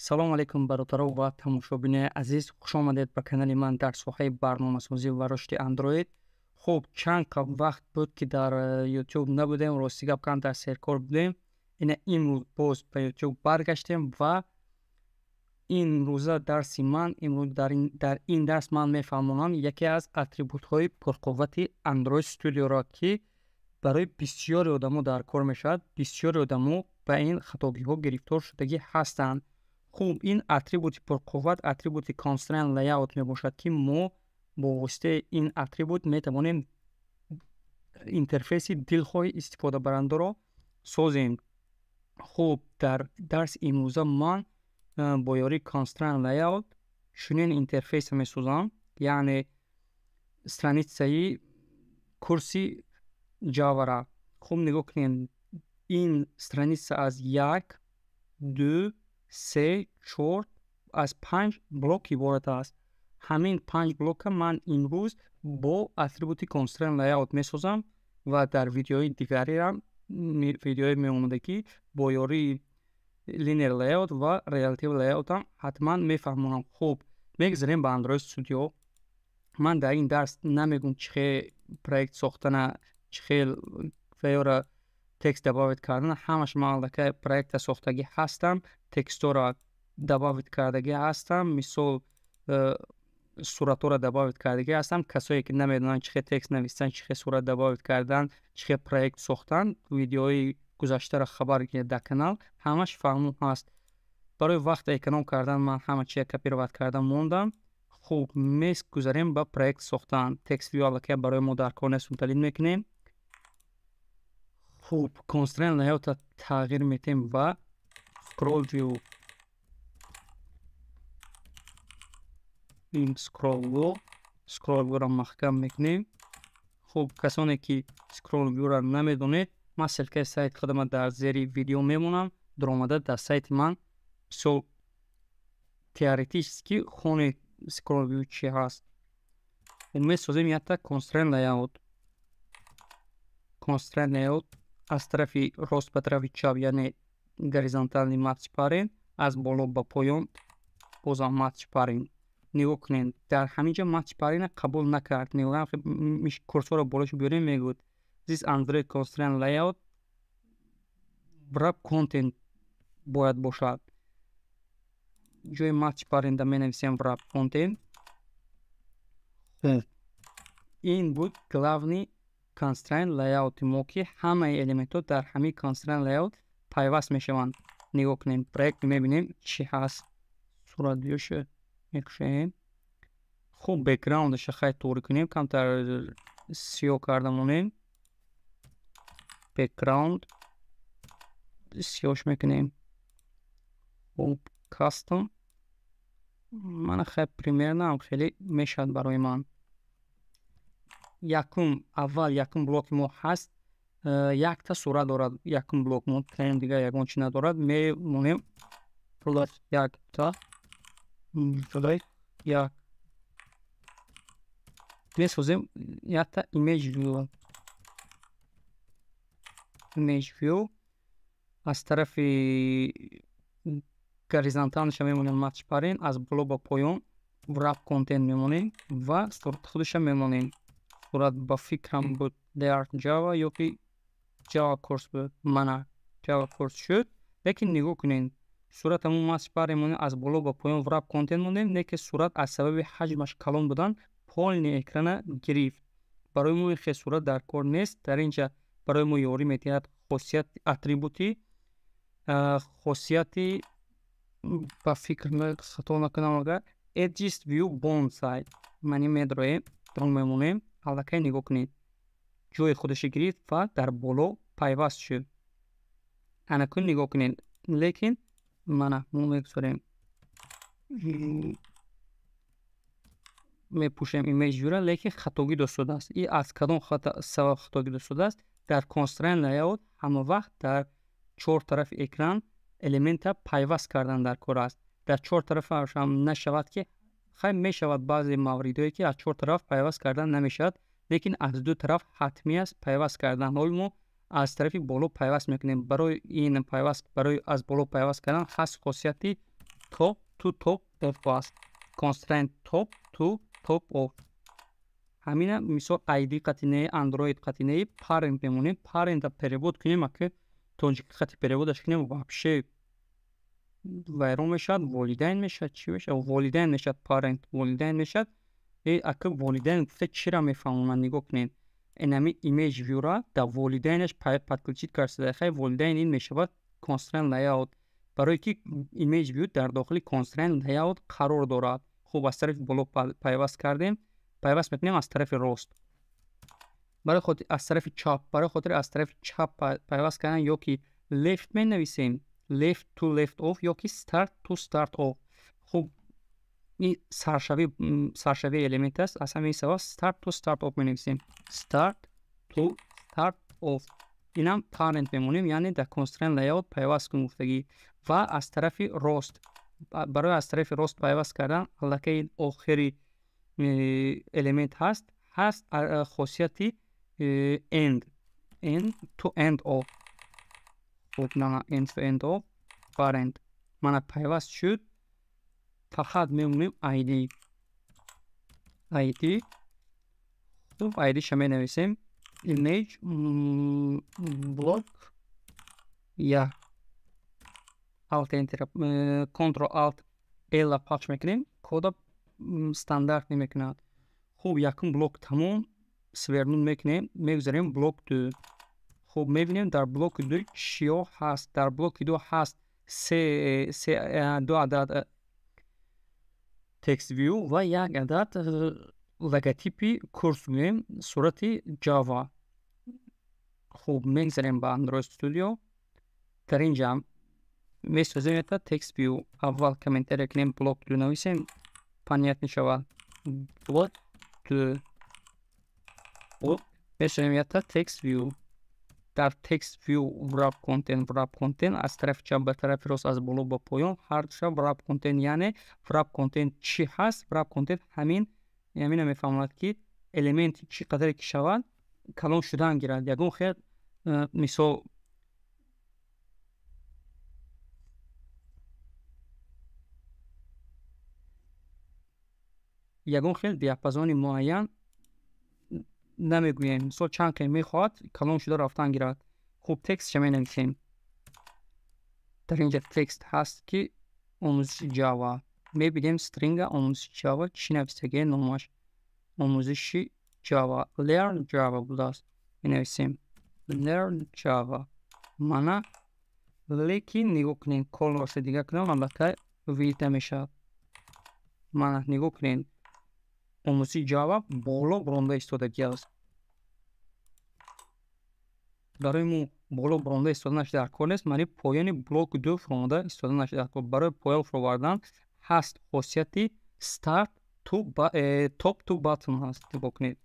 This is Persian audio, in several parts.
салом алейкум бародаро ва тамошобини азиз, хуш омадед ба канали ман дар соҳаи барномасозӣ ва рушди Android. Хуб, чанд вақт буд ки дар YouTube набудем, рости гап кам дар серкор будем. Ина имрӯз боз ба YouTube баргаштем ва имрӯза дарси ман, имрӯз дар ин дарс ман мефаҳмонам яке аз атрибутҳои пурқуввати Android Studioро ки барои бисёри одамо дар кор мешавад. Бисёри одамо ба ин хатобиҳо гирифтор шудагӣ ҳастанд. Хуб, ин атрибути пурқувват, атрибути Constraint Layout мебошад ки мо бо воситаи ин атрибут метавонем интерфейси дилхоҳи истифодабарандоро созем. Хуб, дар дарси имрӯза ман бо ёрии Constraint Layout чунин интерфейса месозам, яъне страницаи курси Java-ра. Хуб, нигоҳ кунед, ин страница аз 1, 2, 3, 4 аз 5 блок иборат аст. Ҳамин 5 блока ман имрӯз бо атрибути Constraint Layout месозам ва дар видеои дигарам, видеои меомадагӣ бо ёрии Linear Layout ва Relative Layout ам ҳатман мефаҳмонам. Хуб, мегзарем ба Android Studio. Ман дар ин дарс намегӯм чӣ хел проект сохтана, чӣ хел веёра текст добавит кардана. Ҳамаш ман аллакай проекта сохтагӣ ҳастам, текстора добавит кардагӣ ҳастам, мисол суратора добавит кардагӣ ҳастам. Касое ки намедонанд чӣ хел текст нависtan, чӣ хел сурат добавит кардан, чӣ хел проект сохтан, видеои гузаштаро хабар гиред дар канал, ҳамаш фаҳмон ҳаст. Барои вақт эконом кардан ман ҳама чия копировать кардам мондам. Хуб, гузарем ба проект сохтан. Текст view аллакай барои мо дар кор нест, муталлид мекунем. Хуб, Constraint Layout тағйир метем ва Scroll View. ин Scroll View-ро маҳкам мекунем. Хуб, касоне ки Scroll View-ро намедонед, ман ссилкаи сайти худама дар зери видео мемонам. Дуромада дар сайти ман бисёр теоретически хонед Scroll View чӣ ҳаст. Месозем якта Constraint Layout. Constraint Layout аз тарафи рост ба тарафи чап, яъне горизонтални match pairing, аз боло ба поён бозам match pairing. нигоҳ кунед, дар ҳаминҷа match pairing қабул накард. Нигоҳ курсорро болошо биёрем, мегӯяд this Android Constraint Layout wrap content бояд бошад. ҷои match pairing да менависем wrap content. ин буд главни Constraint Layout мо ки ҳамаи элементҳо дар ҳамин Constraint Layout пайваст мешаванд. нигоҳ кунем, проект мебинем чӣ ҳаст. сурат биёша мекушаем. хуб, бекграундаш хай туурӣ кунем, камтар сиёҳ карда монем. Бекграунд сиёҳш мекунем. хуб, custom мана хай примерно хеле мешавад барои ман. аввал якум блоки мо ҳаст, якта сурат дорад. Якум блок мо таим дигар ягон чӣ надорад. Мемонем плюс якта плюс як. Месозем якта image view. аз тарафи горизонталша мемонем match pairing, аз боло ба поён wrap content мемонем ва сурат худаша мемонем. сурат ба фикрам буд Layout Java ё ки Java course буд. Мана Java course шуд. лекин нигоҳ кунед, сурат ҳамун match pairing монем, аз боло ба поён wrap content монем, лекин сурат аз сабаби ҳаҷмаш калон будан полни экрана гирифт. барои мо ин хел сурат дар кор нест. Дар инҷа барои мо ёрӣ медиҳад хосияти атрибути, хосияти ба фикр хато накунам агар Edges View Bond Side. Мани медроем, он мемонем. аллакай нигоҳ кунед, ҷои худаша гирифт ва дар боло пайваст шуд. анакун нигоҳ кунед, лекин мана мо мегузорем, мепушем image view-ра, лекин хатогӣ дошудааст. ин аз кадом сабаб хатогӣ дошудааст? дар Constraint Layout ҳама вақт дар чор тарафи экран элемента пайваст кардан дар кор аст. дар чор тарафашам нашавад ки хай мешавад баъзе мавридое ки аз чор тараф пайваст кардан намешавад, лекин аз ду тараф ҳатмӣ аст пайваст кардан. ҳол мо аз тарафи боло пайваст мекунем. Барои ин пайваст, барои аз боло пайваст кардан ҳаст хосияти top to top of است. constraint top to top of. همین مثال ID قطینه اندروید قطینه parent بمونه. parent перевод کنیم که تونجیک خطی переводش کنیم вообще ویرون میشد، والدین میشد، چی میشد؟ والدین میشد، parent والدین میشد. اگه والدین گفته چی را میفهمم من نگاه کنین. اینمی ایمیج ویو را در والدینش پدکلچیت کرده. خیلی والدین این میشود constraint layout. برای که ایمیج ویو در داخل constraint layout قرار دارد. خوب از طرف بالا پیوست کردیم. پیوست میکنیم از طرف راست. برای خود از طرف چپ، برای خاطر از طرف چپ پیوست کردن یا که left می نویسیم left to left of یا که start to start of. خوب این سرشوی الیمنت است. از همین سبب start to start of می نویسیم start to start of. اینم parent بمونیم، یعنی در constraint layout پیوست کنیم گفتگی. و از طرف راست، برای از طرف راست پیوست کردن البته این آخری الیمنت هست خاصیتی end to end of. خب نه end to end of parent من پیوست شد. فقط میمونیم ID. خب ID شما نویسیم image block یا alt enter control alt L پخش میکنیم. کد استاندارد نمیکند. خوب یکم بلوک تمام سورنون میکنیم، میگذاریم بلوک 2. خوب میبینیم در بلوک 2 چیا هست. در بلوک 2 هست دو عدد تکست ویو و یک عدد لوگوتیپی کورس میگیم صورت جاوا. خوب میگذاریم با اندروید استودیو. در اینجا میسازیم تا تکست ویو. اول کامنتر کنیم بلوک 2 نویسیم понятно شود بلوک 2. میسازیم تا تکست ویو. در تکست ویو wrap content از طرف چپ به طرف راست از بالا با پایین هر شب wrap content. یعنی wrap content چی هست؟ wrap content همین میفهمد که الیمنت چی قدر که شود کلان شدن گیرد. یکون خیلی مثال دیاپازون معین نمیگوییم. مثلا چند که میخواد کلان شده رفتن گیرد. خوب تکست شما نویسیم. در اینجا تکست هست که آموزش جاوا. میبینیم string آموزش جاوا چی نویسته نامش آموزش جاوا learn java بوده است. نویسیم learn java. مانا لیکن نگاه کنین کل واسه دیگه کنم البته ویلته میشه. مانا نگاه کنین آموزش جاوا بالا برانده استفاده است. برای مو بالا برانده استفاده نشده در کل است. معنی پایان بلوک 2 فرانده استفاده نشده در کل. برای پایان فروردن هست خاصیتی start to top to bottom هست. نگاه کنید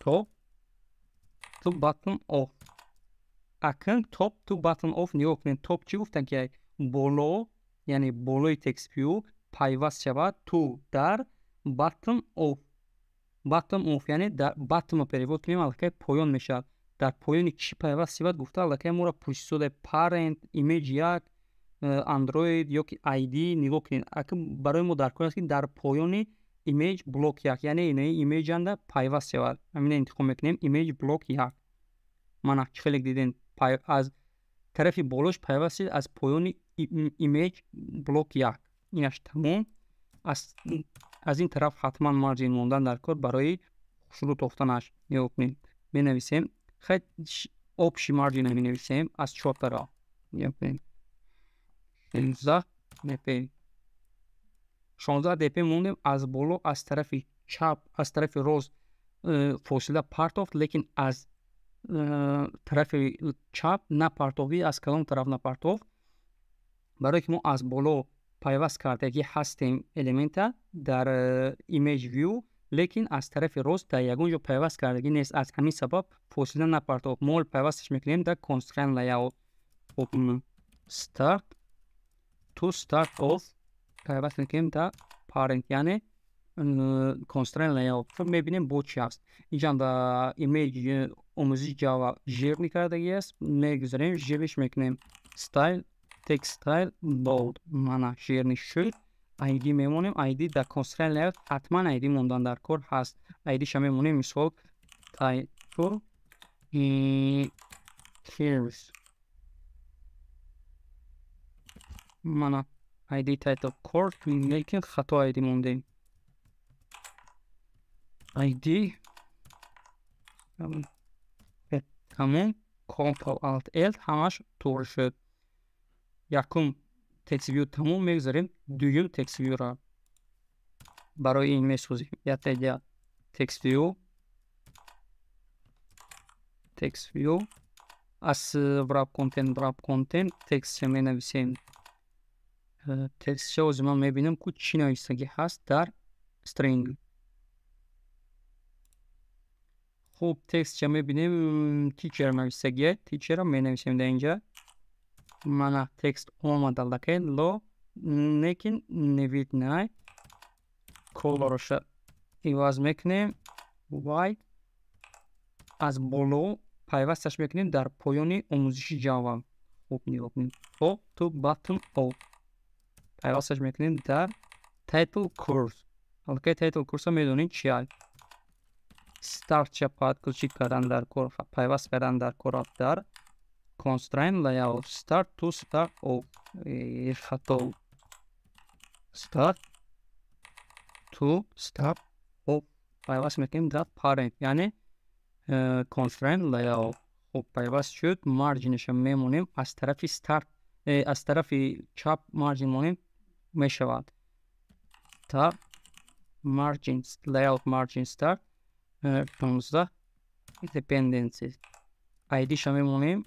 top to bottom of. اکن top to bottom of نگاه کنید top چی گفتن که بالا یعنی بالای تکست ویو پیوست شود تو در bottom of یعنی در bottom پریوت کنیم البته پایان میشد. در پایان چی پیوست شود گفته البته ما را پشت parent ایمیج یک اندروید یا که ID نگاه کنید. اگه برای ما در کار است که در پایان ایمیج بلوک یک یعنی این ایمیج اند پیوست شود. همین انتخاب میکنیم ایمیج بلوک یک. من خیلی دیدین از طرف بالاش پیوست شد از پایان ایمیج بلوک یک. اینش تمام. از این طرف حتما مارجین موندن در کار برای شروع افتنش نگاه کنید. می نویسیم خیلی اپشی مارجین می نویسیم از 4 طرف. نگاه کنید 16 dp موندیم. از بالا از طرف چپ از طرف راست فاصله پارت آف لیکن از طرف چپ نه پارت آفی از کدام طرف نه پارت آف. برای که ما از بالا پیوست کردگی هستیم الیمنت در ایمیج ویو لیکن از طرف راست در یگونجا پیوست کردگی نیست. از همین سبب فاصله نه پارت آف مول پیوستش میکنیم در constraint layout. start to start off پیوست میکنیم در parent یعنی constraint layout. خب میبینیم با چی هست اینجا در ایمیج آموزش جاوا ژیرنی کردگی است. میگذاریم ژیرش میکنیم style text style bold. مانا ژیرنی شد id میمونیم. id در constraint layout حتما id موندن در کور هست. id ش میمونیم مثال title here's mana id title course لیکن خطا id موندیم. id تمام Ctrl Alt L همش طور شد. یکم تکست ویو تموم میگذاریم دویم تکست ویو را برای این میسازیم. یا دیگه تکست ویو از wrap content تکست می نویسیم. تکست شو از ما میبینیم که چی نویسگی هست در string. خوب تکست چه میبینیم تیچر نویسگیه. تیچر را می نویسیم در اینجا. mana text olmadı lakin lo lekin nevit nay color'u ivaz میکنیم white از بالا پیوستش میکنیم در پایان آموزش جاوا. خوب نگاه کنیم top to bottom of پیوستش میکنیم در title course. حالا که title course میدونید چیه. start چپات کوچیک کردن در کور پیوست کردن در کور در constraint layout start to start of خطا start to start of پیوست میکنیم در parent یعنی constraint layout. خب پیوست شد. مارجینش میمونیم از طرف start از طرف چپ مارجین مونیم میشود تا margin layout margin start 15 dependencies id ش میمونیم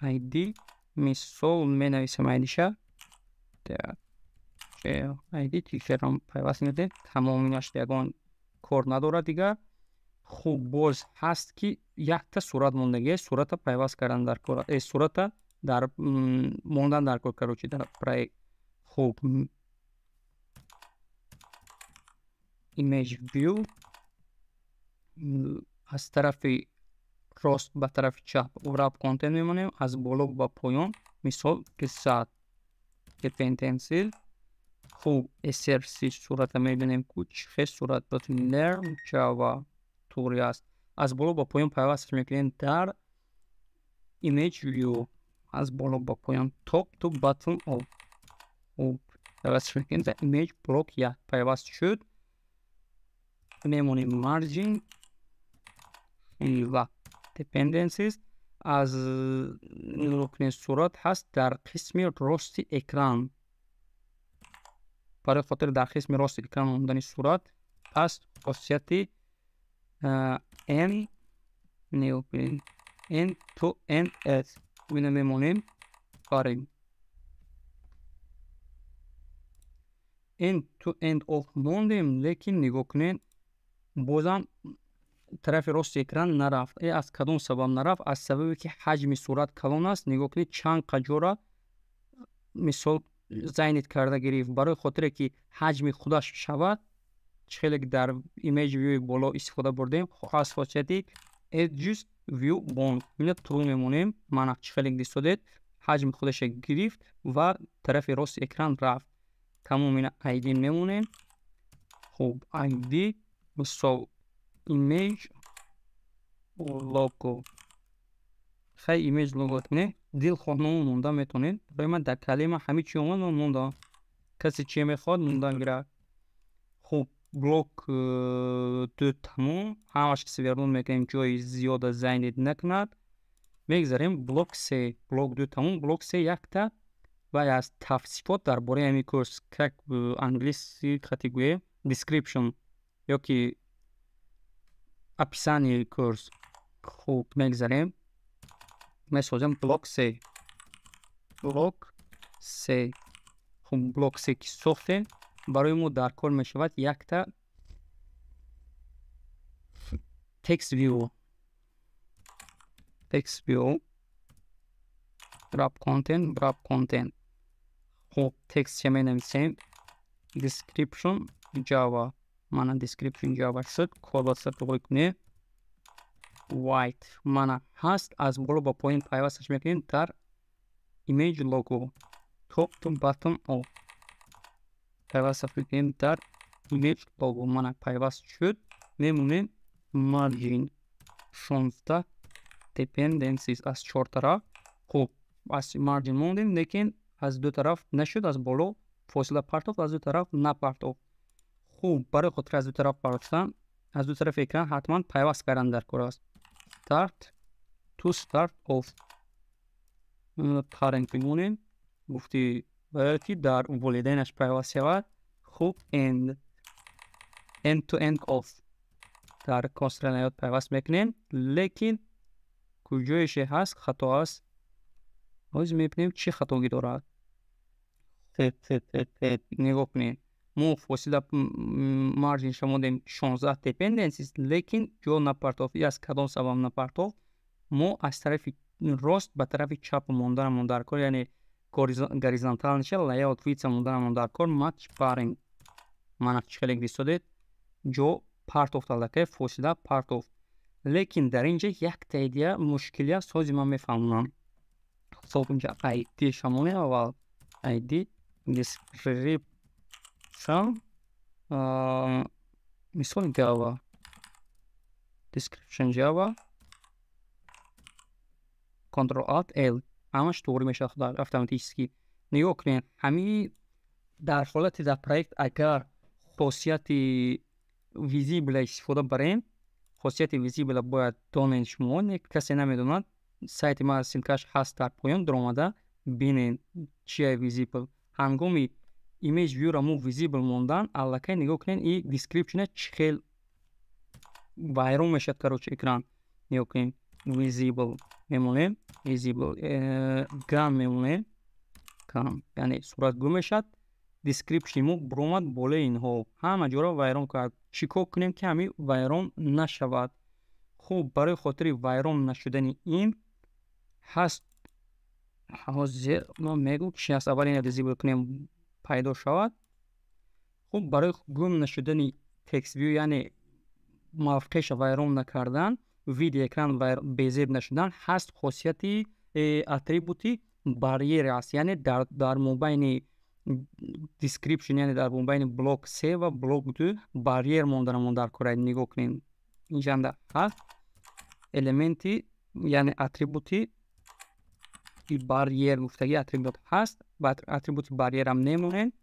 id مثال می نویسم id ش id تیکر هم پیوست میده تمامینش یگان کار نداره دیگه. خوب باز هست که یک تا صورت موندگی صورت پیوست کردن در کار صورت در موندن در کار کروچی در پرای. خوب image view از طرف راست به طرف چپ wrap content میمونیم از بالا با پایان مثال که ساعت که پنتنسیل. خوب src صورت میبینیم کچ خیلی صورت بتونیم learn java توری است. از بالا با پایان پیوست میکنیم در image view از بالا با پایان top to bottom of پیوست میکنیم در image block یا پیوست شد میمونیم margin و dependencies از رکن صورت هست در قسم راست اکران. برای خاطر در قسم راست اکران موندن صورت پس خاصیت n نیوپین n to n s بینه میمونیم کاریم n to end of موندیم لیکن نگاه کنین بازم طرف راست اکران نرفت. از کدوم سبب نرفت؟ از سببی که حجم صورت کلان است. نگاه کنید چند قجوره مثال زینت کرده گرفت. برای خاطر که حجم خودش شود خیلی در ایمیج ویو بالا استفاده بردیم از خاصیتی edges view bond میاد تو میمونیم من خیلی دیستودید حجم خودش گرفت و طرف راست اکران رفت. تمام اینا id میمونیم. خوب id مثال image logo خیلی image logo کنه دل خواهنمون مونده میتونید. برای من در کلمه همه چی اومد مونده کسی چی میخواد موندن گره. خوب بلوک دو تموم همش سویرون میکنیم جای زیاده زینید نکند میگذاریم. بلوک سه بلوک دو تموم. بلوک سه یک تا و از توصیفات درباره همین کورس که انگلیسی کاتگوری description یا که описание کورس. خوب میگذاریم میسازیم بلوک سه خوب بلوک سه که ساخته برای ما در کار میشود یک تا تکست ویو wrap content خوب تکست چه می نویسیم description java mana description java شد کلاسه تو کنه white mana هست از بالا با پایین پیوستش میکنیم در image logo top to bottom of پیوست میکنیم در ایمیج لوگو. من پیوست شد. میمونیم مارجین 16 dependencies از 4 طرف. خب از مارجین موندیم لیکن از دو طرف نشد، از بالا فاصله پرتافت، از دو طرف نپرتافت. خوب برای خاطر از دو طرف پرتافتن، از دو طرف اکران حتما پیوست کردن در کار است. start to start off parent میمونیم. گفتی باید که در والدینش پیوست شود. خوب end to end off در کانسترن لیاوت پیوست میکنیم لیکن کجایش هست خطا است. باز میبینیم چی خطاگی دارد. نگاه کنیم ما فاصله مارجین شما دیم 16 dependencies لیکن جو نپرتافتی از کدام سبب نپرتافت. ما از طرف راست به طرف چپ موندن در کار، یعنی گریزانتال نشه لیاوت ویتس موندن در کار ماتچ پارینگ منک چخیلک دیستودید جو پرتافت الکه فاصله پرتافت. لیکن در اینجا یک تاییدیه مشکلی است سازی من میفهمم. خب اینجا ایدی شمونه اول ایدی description مثال جاوا description جاوا Ctrl Alt L همش طوری میشه اتوماتیکی. نگاه کنین همین در حالت در پروژه اگر خاصیت ویزیبل استفاده بریم، خاصیت ویزیبل باید دانین شما کسی نمیدوند. سایت ما سینکاش هست در پایان در آمده بینین چیه ویزیبل. هنگامی ایمیج ویو را مو ویزیبل موندن الکه نگاه کنین این دیسکریپشن چخیل وایرون میشد کروچ اکران. نگاه کنین ویزیبل میمونیم ویزیبل گرام میمونیم کام یعنی صورت گم میشد. دیسکریپشن مو برومد بالا اینها همه جورا وایرون کرد. چیکار کنیم که همین وایرون نشود. خوب برای خاطر وایرون نشدن این هست حاضر ما میگو چی هست اول این دیزیبل کنیم پیدا شود. خوب برای گم نشدن تکست ویو یعنی موافقش وایرون نکردن ویدیو اکران بیزیر نشدن هست خاصیتی اتریبوتی باریر است. یعنی در مابین دیسکریپشن یعنی در مابین بلاک 3 و بلاک 2 باریر موندن در کار. نگاه کنیم اینجا هست المنتی یعنی اتریبوتی باریر گفتگی اتریبوت هست. بعد اتریبوت باریر هم نمونیم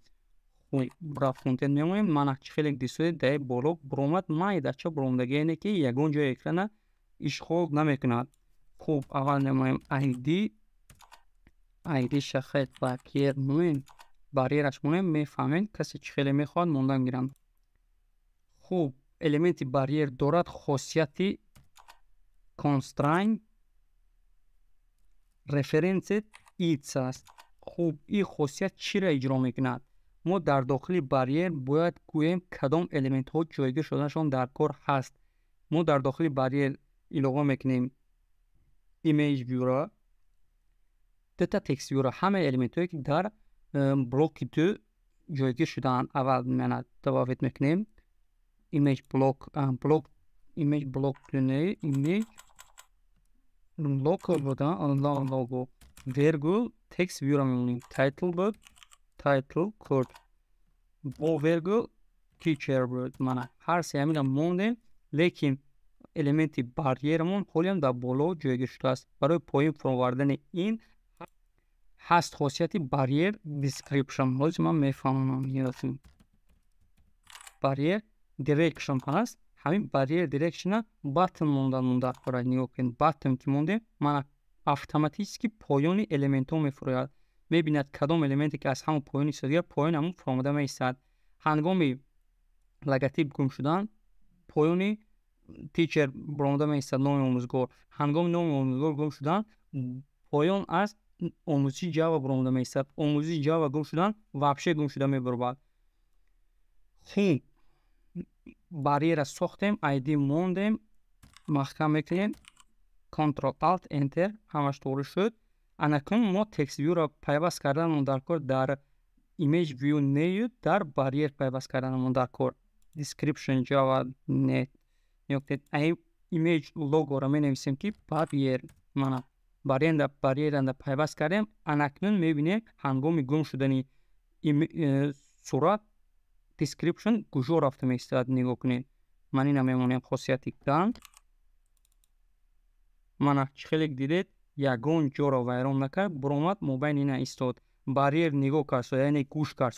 برای فونتن میمونیم. من خیلی دیسوی ده بالا برومت مای در چه برومدگی اینه که یکون جای اکرانه ایش خوب نمیکند. خوب اول نمونیم ایدی شخص باریر مونیم باریرش مونیم میفهمین کسی چه خیلی میخواد موندن گیرم. خوب المنتی باریر دارد خاصیتی constraint reference ایتس است. خوب این خاصیت چی را اجرا میکند؟ ما در داخل باریر باید گوییم کدام الیمنت ها جایگیر شدنشان در کار هست. ما در داخل باریر ایلوگا میکنیم ایمیج ویو را دتا تکست ویو را همه الیمنت هایی که در بلاک 2 جایگیر شدن اول میاند توافت میکنیم ایمیج بلاک ایمیج بلاک نه ایمیج لوکال بودن لوگو ویرگول تکست ویو را میمونیم تایتل بود تایتل کورد با ویرگول تیچر بود. من هر سه همین موندیم لیکن الیمنتی باریرمون خولیم در بالا جایگیر شده است. برای پایین فروردن این هست خاصیتی باریر دیسکریپشن. حالا من میفهمم یادتون باریر دیرکشن هست. همین باریر دیرکشن باتن موندن در کار. نگاه کن باتن که مونده من اتوماتیکی پایانی الیمنت ها میفروید. میبیند کدام الیمنتی که از همون پایانی سریع پایان همون فرامده میستد. هنگامی لگاتیپ گم شدن پایانی تیچر برامده میستد نام آموزگار. هنگامی نام آموزگار گم شدن پایان از آموزشی جاوا برامده میستد. آموزشی جاوا گم شدن وابشه گم شده میبرد. خب باریر از ساختیم ایدی موندیم محکم میکنیم کنترل آلت انتر همش طوری شد. انکن ما تکست ویو را پیوست کردن در کار در ایمیج ویو نیود در باریر پیوست کردن در کار دیسکریپشن جاوا نت نیوکتید ایمیج لوگو را می نویسیم که باریر من باریر را پیوست کردیم. انکنون میبینیم هنگامی گم شدنی صورت description گوشو رفته میستاد. نگاه کنید من این میمونم خاصیتی کردم. من خیلی دیدید یگان جا را ویران نکرد، برآمد مابین اینا ایستاد. барьер نگاه کرد یعنی گوش کرد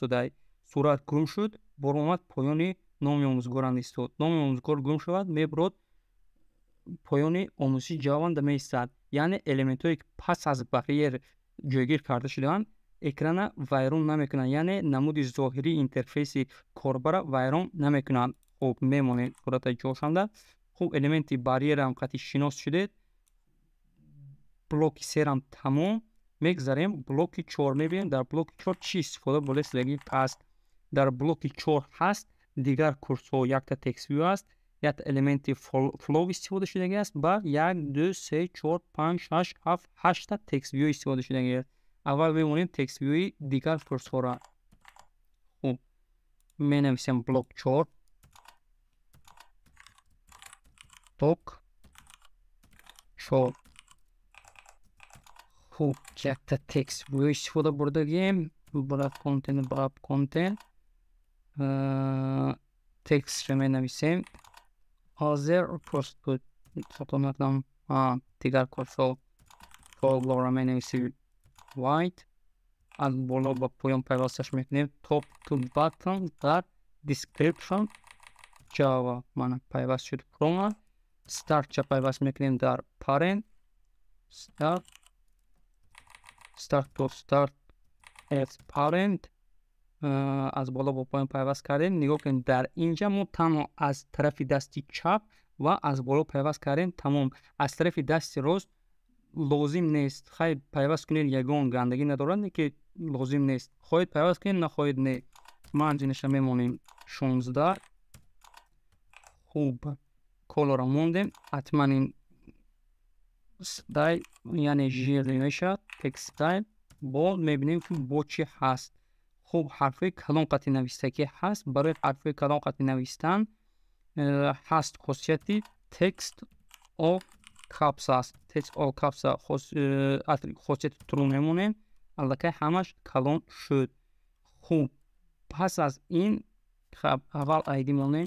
صورت گم شد، برآمد پایان نام آموزگار ایستاد. نام آموزگار گم شود میبرد پایان آموزشی جوان میستاد. یعنی المنت هایی که پس از barrier جایگیر کرده شدن اکران ویران نمیکنن، یعنی نمود ظاهری اینترفیس کاربر ویران نمیکنن. خب میمونه صورت جوشنده. خب المنت barrier هم قطعی شناس شده. بلوک 3 هم تمام. میگذاریم بلوک 4 میبینیم. در بلوک 4 چی استفاده بودیم؟ پس در بلوک 4 هست دیگر کورس ها یک تا تکست ویو است، یک المنت فلو استفاده شده است. با 1 2 3 4 5 6 7 8 تا تکست ویو استفاده شده است. اول میمونیم تکست ویو دیگر کورس ها را. خب می نویسیم بلوک 4 بلوک 4. خوب یک تا تکست ویو استفاده بردیم. برای کانتنت تکست می نویسیم حاضر کورس بود. خطا نکردم. دیگر کورس ها فولو را می نویسیم وایت. از بالا با پایان پیوستش میکنیم توپ تو باتن. در دیسکریپشن جاوا من پیوست شد کروما. start چه پیوست میکنیم در parent start to start as parent. از بالا با پایین پیوست کردیم. نگاه کنید در اینجا ما تمام از طرف دستی چپ و از بالا پیوست کردیم. تمام از طرف دست راست لازم نیست. خواهید پیوست کنید یگان گندگی ندارد که لازم نیست. خواهید پیوست کنید نخواهید نه. مارجینش میمونیم 16. خوب کلر موندیم. حتما این استایل یعنی ژیری میشه تکست استایل. با میبینیم که با چی هست. خوب حرفی کلام قطعی نویسته هست. برای حرفی کلام قطعی نویستن هست خاصیتی تکست او کپس است. تکست او کپس خاصیت ترو میمونه. البته همش کلام شد. خوب پس از این خب اول ایدی مونه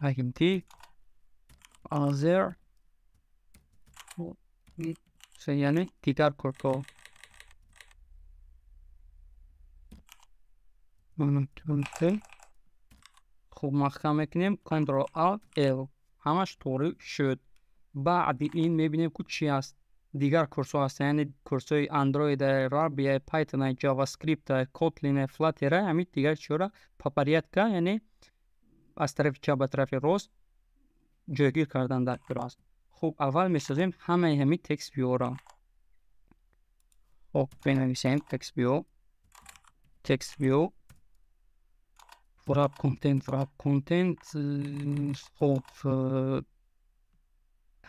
ایدی آذر یعنی دیگر کورکو خوب محکم میکنیم کنترل آلت ال همش طوری شد. بعد این میبینیم که چی است. دیگر کورس ها هست یعنی کورس های اندروید، رابی، پایتون، جاوا اسکریپت، کوتلین، فلاتر همین دیگر چورا پاپریت که یعنی از طرف چپ به طرف راست جایگیر کردن در کلاس. خوب اول میسازیم همین تکست ویو را. خب بنویسیم تکست ویو wrap content. خب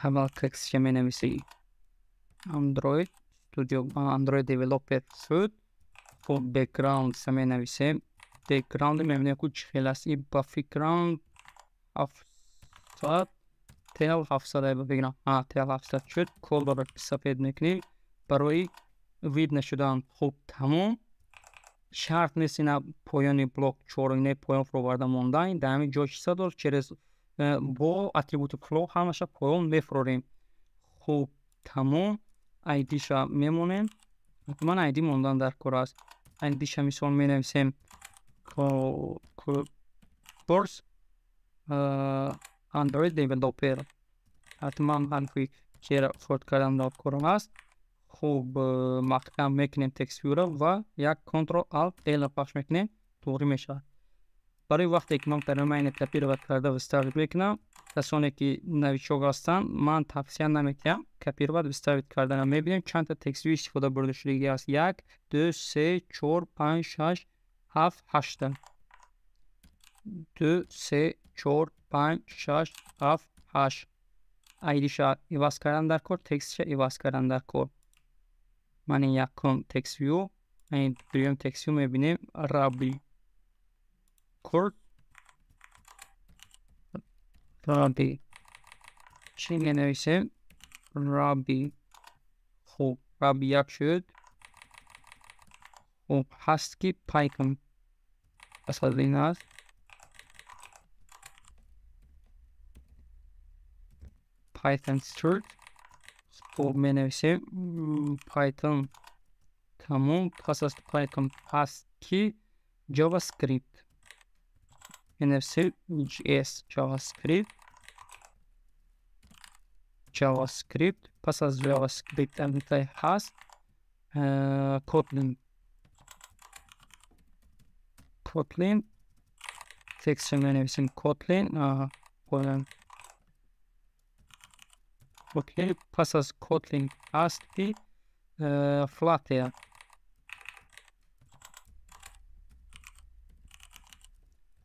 اول تکست می نویسیم اندروید استودیو اندروید دیولوپر شد. خب بکگراند می نویسیم بکگراند میبینیم که چخیل است. این با بکگراند 700 تل 700 بگیرم. تل 700 شد. کل را سفید میکنیم برای وید نشدن. خب تمام. شرط نیست اینا پایان بلوک 4 اینه پایان فروورده موندن در همین جا 600 دار چرز با اتریبوت فلو همشه پایان میفروریم. خب تمام. ایدی شا میمونیم. من ایدی موندن در کار است. ایدی شا میسان می نویسیم کورس اندروید دیولوپر. حتما حرفی که فورد کردم در کارم است. خوب محکم میکنیم تکست ویو را و یک کنترل آلت ال پخش میکنیم طوری میشه. برای وقتی که من ترمین کپی کرده و استارت میکنم کسانی که نویچوک هستن من توصیه نمیکنم کپی رو استارت کردن. میبینیم چند تا تکست ویو استفاده برده شده است. 1 2 3 4 5 6 7 8 2 3 4 5 6 7 8 ایدیش ایواز کردن در کور تکستش ایواز کردن در کور. من این یکم تکست ویو این دویم تکست ویو میبینیم رابی کورد رابی چی می نویسیم رابی. خوب رابی یک شد. خوب هست که پایتون اصلا این هست Python start. خب می‌نویسیم Python تموم. پس از Python هست که JavaScript. می‌نویسیم JS JavaScript. پس از JavaScript انتهای هست Kotlin تکست می‌نویسیم Kotlin. پس از Kotlin هست که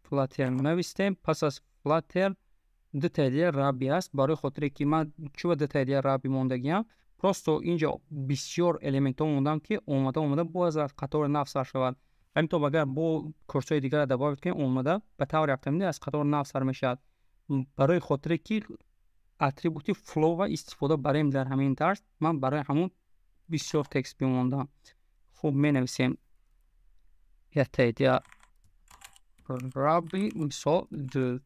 Flutter نوشتیم. پس از Flutter دو تایید رابی است. برای خاطر که من چوب دو تایید رابی موندگیم پروستو اینجا بسیار الیمنت ها موندن که اومده باز از قطار نفس سر شود. همینطور اگر با کورس های دیگر دباغ کنیم اومده به طور یکتمینی از قطار نفس سر میشد. برای خاطر که اتریبوت فلو و استفاده برایم در همین طرز من برای همون بسیار تکست بیموندم. خوب می نویسیم یک تایید رابی مثال دو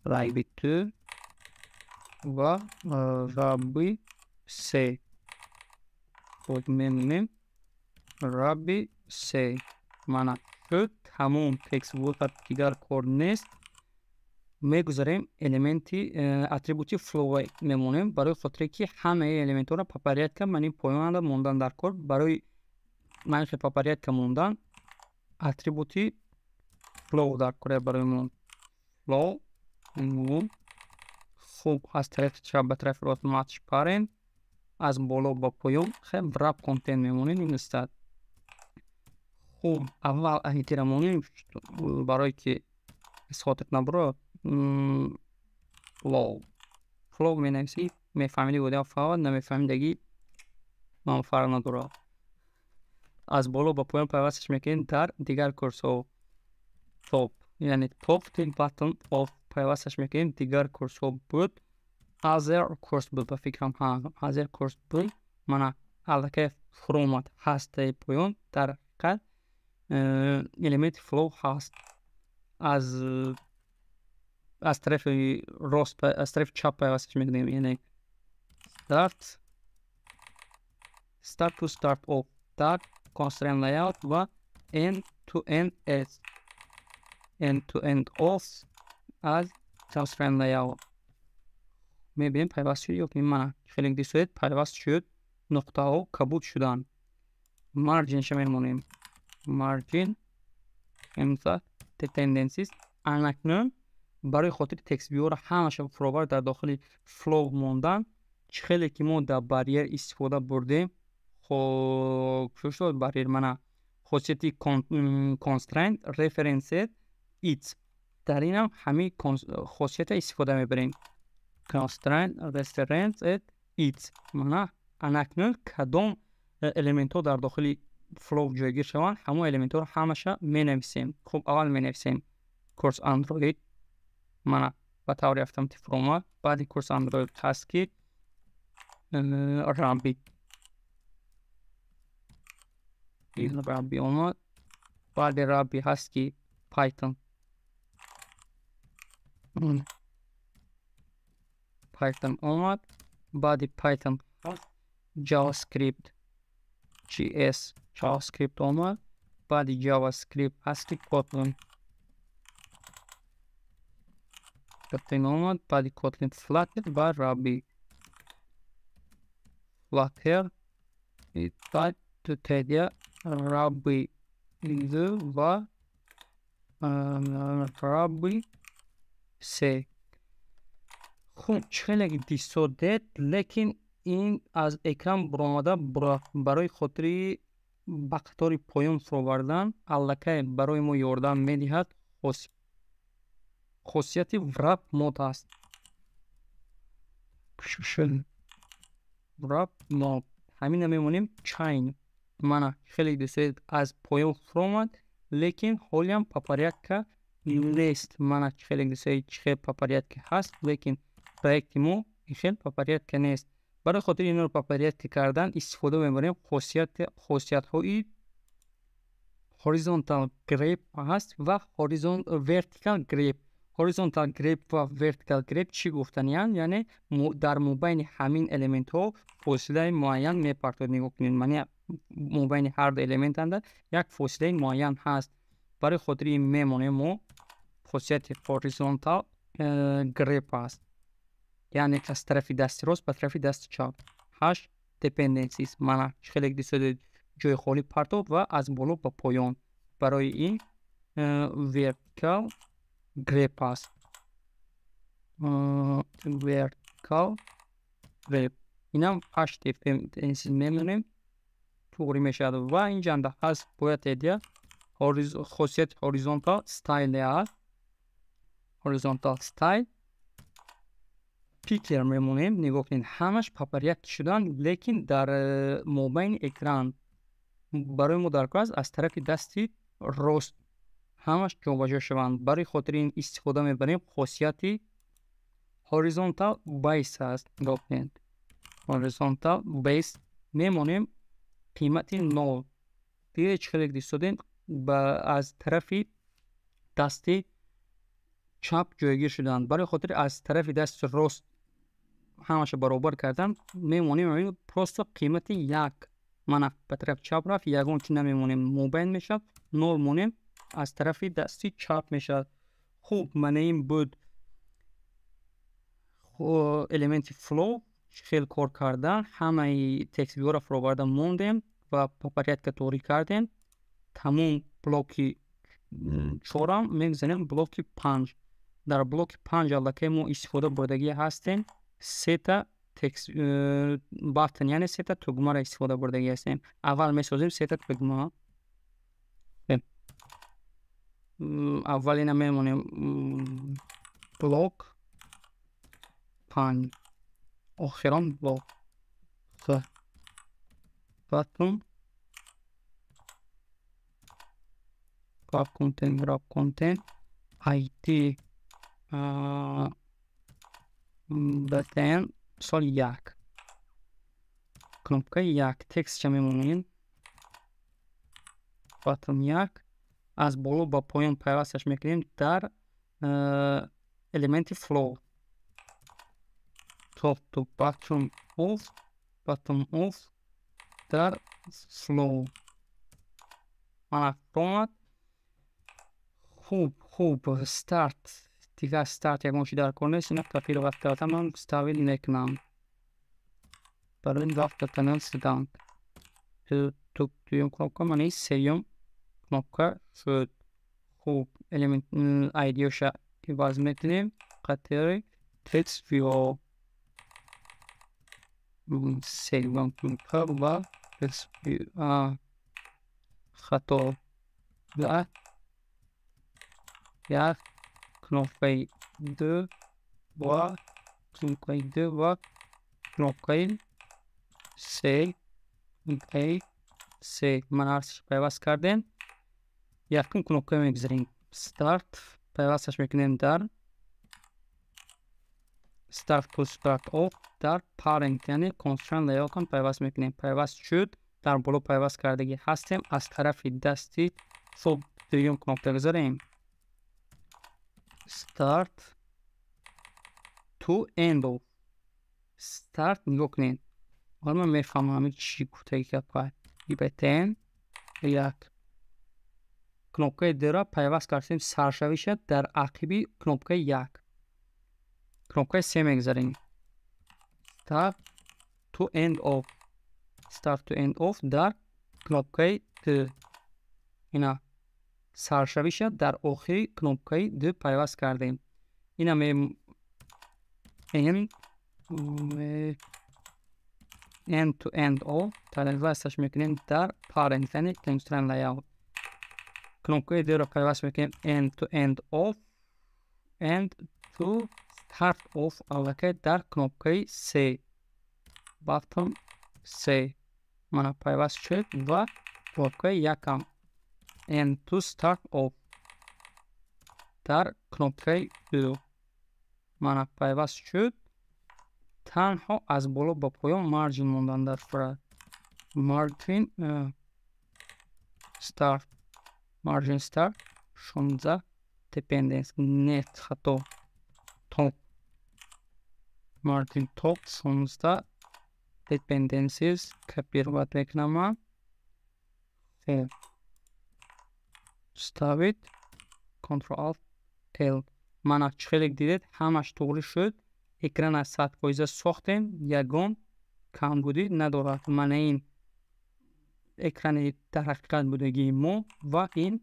رابی دو و رابی سه. خود می‌بینیم رابی سه معنی شد همون تکست بود دیگر کار نیست. میگذاریم الیمنتی اتریبوتی فلو میمونیم برای خاطر که همه الیمنت ها را پاپریت که من این پایان موندن در کار برای من پاپریت که موندن اتریبوتی فلو در کار برای مون فلو مون. خوب از طرف چپ به طرف راست ماتش پارین از بالا با پایان خیلی راب کانتنت میمونیم این استاد. خوب اول احترامونیم برای که اسخاطت نبرو فلو می نویسی میفهمیدی بوده فعال نمیفهمیدگی من فرق نداره. از بالا با پایان پیوستش میکنیم در دیگر کورس ها توپ یعنی توپ تیل باتن آف پیوستش میکنیم دیگر کورس ها بود. حاضر کورس بود به فکرم حاضر کورس بود من علاقه فرومات هست پایان در حقیقت الیمنت فلو هست. از طرف راست از طرف چپ پیوستش میکنیم یعنی start to start off start constraint layout و end to end off از constraint layout میبینیم پیوست شد یا که من خیلی دیسوید پیوست شد نقطه ها کبود شدن. مارجین شمیمونیم مارجین امضا تندنسیز انکنون برای خاطر تکست ویو را همش فروبر در داخل فلو موندن خیلی که ما در باریر استفاده بردیم. خب چه شد باریر من خاصیتی کنسترینت رفرنس ایت در این هم همین خاصیت استفاده میبریم کنسترینت رفرنس ایت من انکنون کدام الیمنت ها در داخل فلو جایگیر شوند همون الیمنت ها رو همشه می نویسیم. خب اول می نویسیم کورس اندروید من با طور یافتم تفرومات بعد کورس اندروید هست که رابی اومد بعد رابی هست که پایتون اومد بعد پایتون هست JavaScript JS JavaScript اومد بعد JavaScript هست که Kotlin اومد بعد Kotlin Flutter و رابی Flutter بعد تو تایید رابی دو و رابی سه. خوب خیلی دیسودت لیکن این از اکران برآمده برای خاطری به قطار پایان فرووردن علاقه برای ما یاردن میدهد. خاصیت ورپ مود است ورپ مود همین میمونیم چین من خیلی دوست از پایان فرومد لیکن حالیم پاپریت که نیست من خیلی دوست چه پاپریت که هست لیکن پروژه مو خیلی پاپریت که نیست. برای خاطر این رو پاپریت کردن استفاده میبریم horizontal grep هست و vertical grep. horizontal grep و vertical grep چی گفتن؟ یعنی در مابین همین element ها فاصله معین میپرتاد. نگاه کنید، یعنی مابین هر دو element اند یک فاصله معین هست. برای خاطر این میمونه ما خاصیت horizontal grep است، یعنی از طرف دست راست به طرف دست چپ. 8 dependencies معنی خیلی دیسته جای خالی پرتاب و از بالا به پایان. برای این vertical grep است. vertical grep اینم 8 dependencies میمونیم توری میشد. و اینجا هم هست باید ایدیا خاصیت horizontal style است. horizontal style پیکر میمونیم. نگاه کنید همش پاپریک شدن، لیکن در مابین اکران برای ما در کلاس از طرف دستی راست همش جابجا شوند. برای خاطر این استفاده میبریم خاصیتی horizontal base است. نگاه کنید horizontal base میمونیم قیمت 0 دیگه چخیلی دیستودین از طرف دستی چپ جایگیر شدن. برای خاطر از طرف دست راست همش برابر کردن میمونیم پروست قیمت 1 منع به طرف چپ رفت، یگون چی نمیمونیم مبین میشد، 0 مونیم از طرف دستی چپ میشد. خوب من این بود element فلو خیلی کار کردن، همه تکس ویو را فروبردن موندیم و پاپریت که توری کردیم. تمام بلوکی 4 میگذاریم بلوکی 5. در بلوک 5 علاقه ما استفاده بردگی هستیم 3 تا تکس باتن، یعنی 3 تا تگمه را استفاده بردگی هستیم. اول میسازیم 3 تا تگمه. اول اینا میمونیم بلوک 5 آخران بلوک باتن گراب کنتین آیدی باتن سال 1 کنوپکه 1 تکس چه میمونیم باتن 1 از بالا با پایان پیوستش میکنیم در element flow top to bottom of در flow من فرامد. خوب start دیگه start یک موشی در کنه سنه کافی رو وقت دادم من ستاویل نکنم برای این وقت کنم سدانک تو دویم کنم من این سیم کنم شد. خوب element ایدیو شا که باز میکنیم قطعه text view سیوان کنم و text view خطا و یک کنوپی 2 و کنوپی 2 و کنوپی 3 کنوپی 3 من هرچیش پیوست کردیم. یکم کنوپی میگذاریم start پیوستش میکنیم در start to start off در parent یعنی constraint layout هم پیوست میکنیم. پیوست شد در بالا پیوست کردگی هستیم از طرف دستی صبح دویم کنوپی بگذاریم start to end of start. نگاه کنید حالا من میفهمم همه چی کوتاهی که باید بتن یک کنوپکه 2 را پیوست کردیم سرشوی شد در عقبی کنوپکه 1 کنوپکه 3 میگذاریم start to end of در کنوپکه 2 اینا سرشوی شد در آخری کنوپکه 2 پیوست کردیم. اینا می end to end of پیوستش میکنیم در parent یعنی constraint layout. کنوپکه 2 را پیوست میکنیم end to end of end to start of علاقه در کنوپکه 3 bottom 3 من پیوست شد و کنوپکه 1 end to start of در کنوپکه 2 من پیوست شد. تنها از بالا با پایان مارجین موندن در فرد مارجین start margin start 16 dependence net хато top margin top 16 dependencies копировать мекунам ставить Ctrl Alt L ман чхелек дидед ҳамаш туғри шуд экрана 100% сохтем ягон камбудӣ надорад мана ин экрани дар ҳақиқат будагии мо ва ин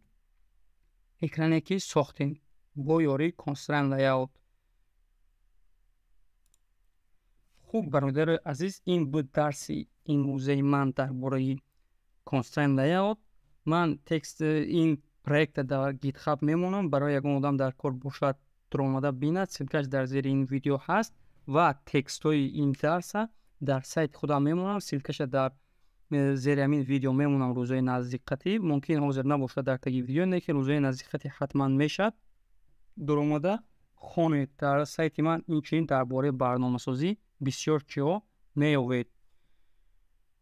экране ки сохтем бо ёрии Constraint Layout. хуб бародари азиз ин буд дарси имрӯзаи ман дар бораи Constraint Layout. ман текст ин проектта дар GitHub мемонам барои ягон одам дар кор бошад дуромада бинад силкаш дар зери ин видео ҳаст ва текстҳои ин дарса дар сайти худам мемонам силкаша дар зери ҳамин видео мемонам рӯзои наздиқатӣ мумкин ҳозир набошад дар таги видео лекин рӯзои наздиқатӣ ҳатман мешад дуромада хонед дар сайти ман инчунин дар бораи барномасозӣ бисёр чиҳо меёбед.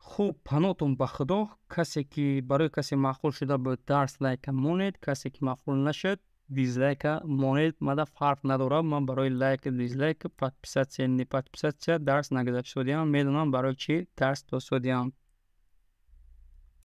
хуб панотон ба худо. касе ки барои касе маъқул шуда буд дарс лайка монед касе ки маъқул нашуд дизлайка монед мада фарқ надорад ман барои лайк дизлайк подписатсия не подписатсия дарс нагузаштодиам медонам барои чӣ дарс додиам.